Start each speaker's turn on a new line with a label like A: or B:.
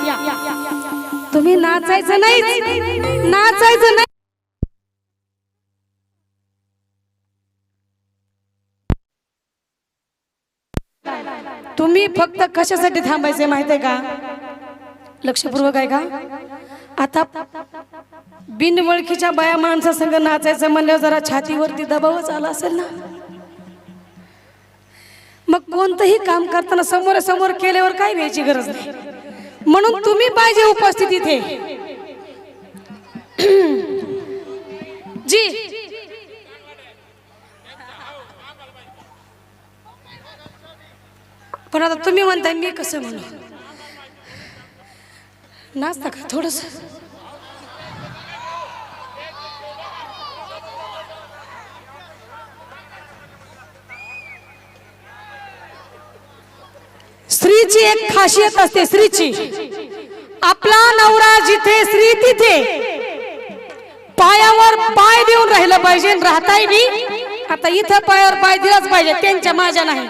A: या तुम्ही नाचायचं नाही, नाचायचं नाही. तुम्ही फक्त कशासाठी थांबायचे माहिती आहे का? लक्षपूर्वक आहे का? आता बिनवळखीच्या बाया माणसा संग नाचायचं म्हणल्यावर जरा छातीवरती दबावच आला असेल ना. मग कोणतंही काम करताना समोर समोर केल्यावर काय व्हायची गरज नाही. म्हणून तुम्ही पाहिजे उपस्थित इथे. जी पण आता तुम्ही म्हणताय मी कसं म्हणू? नाचता का थोडस? स्त्रीची एक खासियत असते. स्त्रीची आपला नवरा जिथे स्त्री तिथे पायावर पाय देऊन राहिलं पाहिजे. राहताय बी आता इथं पायावर पाय दिलाच पाहिजे, त्यांच्या माझ्या नाही.